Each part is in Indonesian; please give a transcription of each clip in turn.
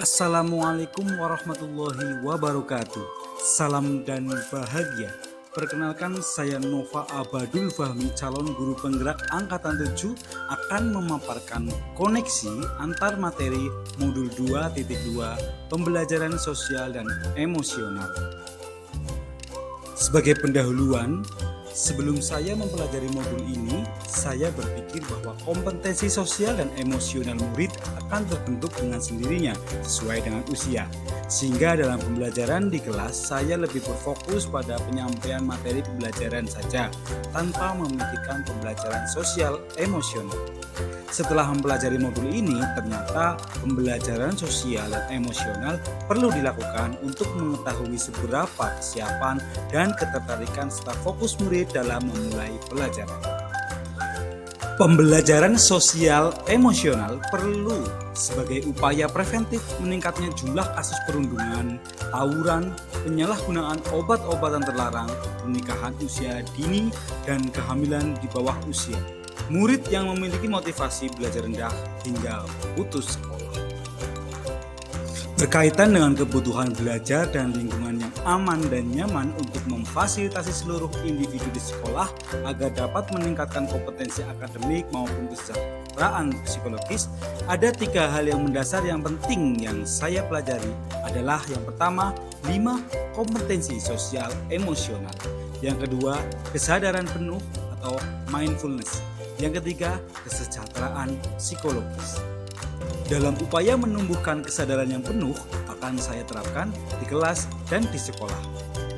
Assalamualaikum warahmatullahi wabarakatuh. Salam dan bahagia. Perkenalkan, saya Nova Abadul Fahmi, calon guru penggerak Angkatan 7, akan memaparkan koneksi antar materi modul 2.2 pembelajaran sosial dan emosional. Sebagai pendahuluan, sebelum saya mempelajari modul ini, saya berpikir bahwa kompetensi sosial dan emosional murid akan terbentuk dengan sendirinya sesuai dengan usia. Sehingga dalam pembelajaran di kelas, saya lebih berfokus pada penyampaian materi pembelajaran saja, tanpa memikirkan pembelajaran sosial emosional. Setelah mempelajari modul ini, ternyata pembelajaran sosial dan emosional perlu dilakukan untuk mengetahui seberapa kesiapan dan ketertarikan serta fokus murid dalam memulai pelajaran. Pembelajaran sosial emosional perlu sebagai upaya preventif meningkatnya jumlah kasus perundungan, tawuran, penyalahgunaan obat-obatan terlarang, pernikahan usia dini, dan kehamilan di bawah usia. Murid yang memiliki motivasi belajar rendah hingga putus sekolah. Berkaitan dengan kebutuhan belajar dan lingkungan yang aman dan nyaman untuk memfasilitasi seluruh individu di sekolah agar dapat meningkatkan kompetensi akademik maupun kesejahteraan psikologis, ada 3 hal yang mendasar yang penting yang saya pelajari adalah: yang pertama, 5 kompetensi sosial emosional; yang kedua, kesadaran penuh atau mindfulness; yang ketiga, kesejahteraan psikologis. Dalam upaya menumbuhkan kesadaran yang penuh akan saya terapkan di kelas dan di sekolah.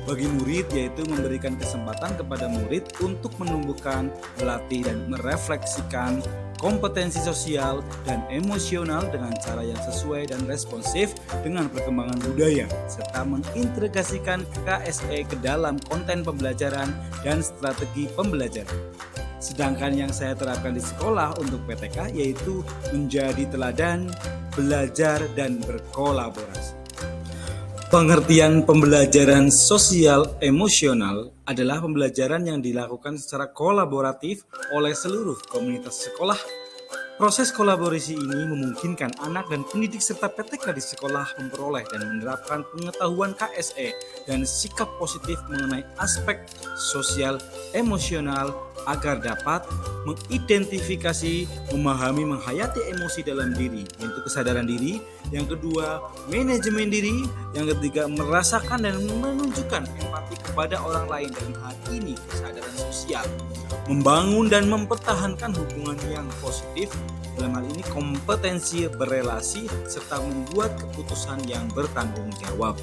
Bagi murid, yaitu memberikan kesempatan kepada murid untuk menumbuhkan, melatih, dan merefleksikan kompetensi sosial dan emosional dengan cara yang sesuai dan responsif dengan perkembangan budaya, serta mengintegrasikan KSE ke dalam konten pembelajaran dan strategi pembelajaran. Sedangkan yang saya terapkan di sekolah untuk PTK yaitu menjadi teladan, belajar, dan berkolaborasi. Pengertian pembelajaran sosial emosional adalah pembelajaran yang dilakukan secara kolaboratif oleh seluruh komunitas sekolah. Proses kolaborasi ini memungkinkan anak dan pendidik serta PTK di sekolah memperoleh dan menerapkan pengetahuan KSE dan sikap positif mengenai aspek sosial emosional agar dapat mengidentifikasi, memahami, menghayati emosi dalam diri, yaitu kesadaran diri; yang kedua, manajemen diri; yang ketiga, merasakan dan menunjukkan empati kepada orang lain, dan hal ini kesadaran sosial; membangun dan mempertahankan hubungan yang positif, dalam hal ini kompetensi berelasi, serta membuat keputusan yang bertanggung jawab.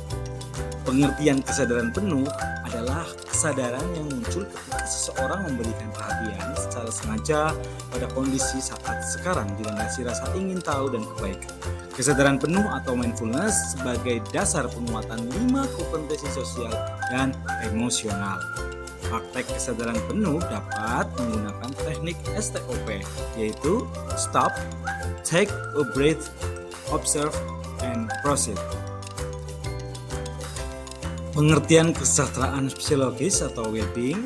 Pengertian kesadaran penuh adalah kesadaran yang muncul ketika seseorang memberikan perhatian secara sengaja pada kondisi saat sekarang dilandasi rasa ingin tahu dan kebaikan. Kesadaran penuh atau mindfulness sebagai dasar penguatan 5 kompetensi sosial dan emosional. Praktek kesadaran penuh dapat menggunakan teknik STOP, yaitu Stop, Take a Breath, Observe, and Proceed. Pengertian kesejahteraan psikologis atau well-being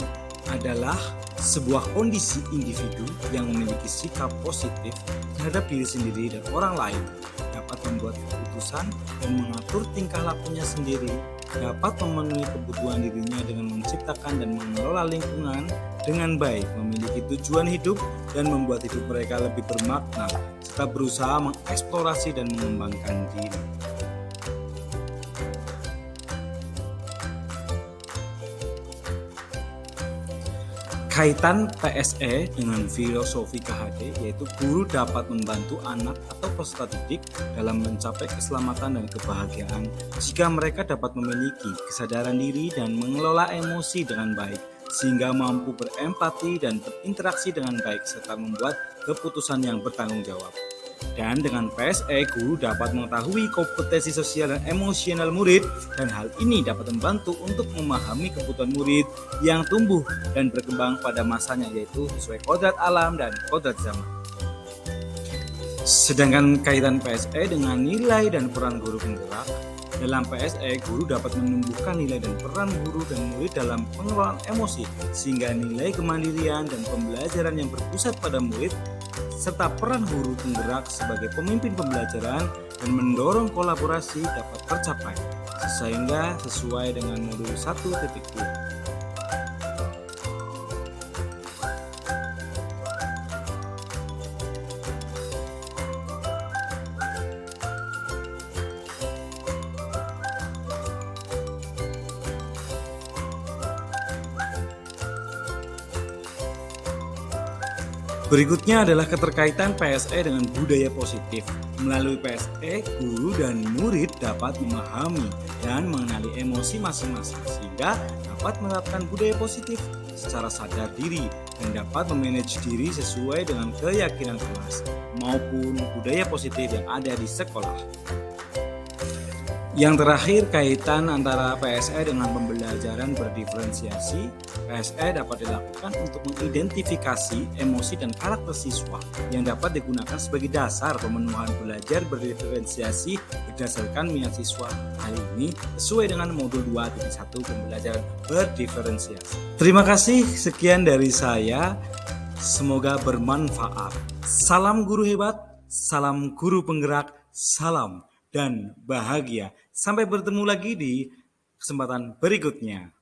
adalah sebuah kondisi individu yang memiliki sikap positif terhadap diri sendiri dan orang lain, dapat membuat keputusan dan mengatur tingkah lakunya sendiri, dapat memenuhi kebutuhan dirinya dengan menciptakan dan mengelola lingkungan dengan baik, memiliki tujuan hidup dan membuat hidup mereka lebih bermakna, serta berusaha mengeksplorasi dan mengembangkan diri. Kaitan PSE dengan filosofi KHD, yaitu guru dapat membantu anak atau peserta didik dalam mencapai keselamatan dan kebahagiaan jika mereka dapat memiliki kesadaran diri dan mengelola emosi dengan baik, sehingga mampu berempati dan berinteraksi dengan baik serta membuat keputusan yang bertanggung jawab. Dan dengan PSE, guru dapat mengetahui kompetensi sosial dan emosional murid, dan hal ini dapat membantu untuk memahami kebutuhan murid yang tumbuh dan berkembang pada masanya, yaitu sesuai kodrat alam dan kodrat zaman. Sedangkan kaitan PSE dengan nilai dan peran guru penggerak, dalam PSE, guru dapat menumbuhkan nilai dan peran guru dan murid dalam pengelolaan emosi, sehingga nilai kemandirian dan pembelajaran yang berpusat pada murid serta peran guru penggerak sebagai pemimpin pembelajaran dan mendorong kolaborasi dapat tercapai sehingga sesuai dengan modul 1.2. Berikutnya adalah keterkaitan PSE dengan budaya positif. Melalui PSE, guru dan murid dapat memahami dan mengenali emosi masing-masing sehingga dapat menerapkan budaya positif secara sadar diri dan dapat memanage diri sesuai dengan keyakinan kelas maupun budaya positif yang ada di sekolah. Yang terakhir, kaitan antara PSE dengan pembelajaran berdiferensiasi. PSE dapat dilakukan untuk mengidentifikasi emosi dan karakter siswa yang dapat digunakan sebagai dasar pemenuhan belajar berdiferensiasi berdasarkan minat siswa. Hal ini sesuai dengan modul 2.1 pembelajaran berdiferensiasi. Terima kasih, sekian dari saya. Semoga bermanfaat. Salam guru hebat, salam guru penggerak, salam dan bahagia. Sampai bertemu lagi di kesempatan berikutnya.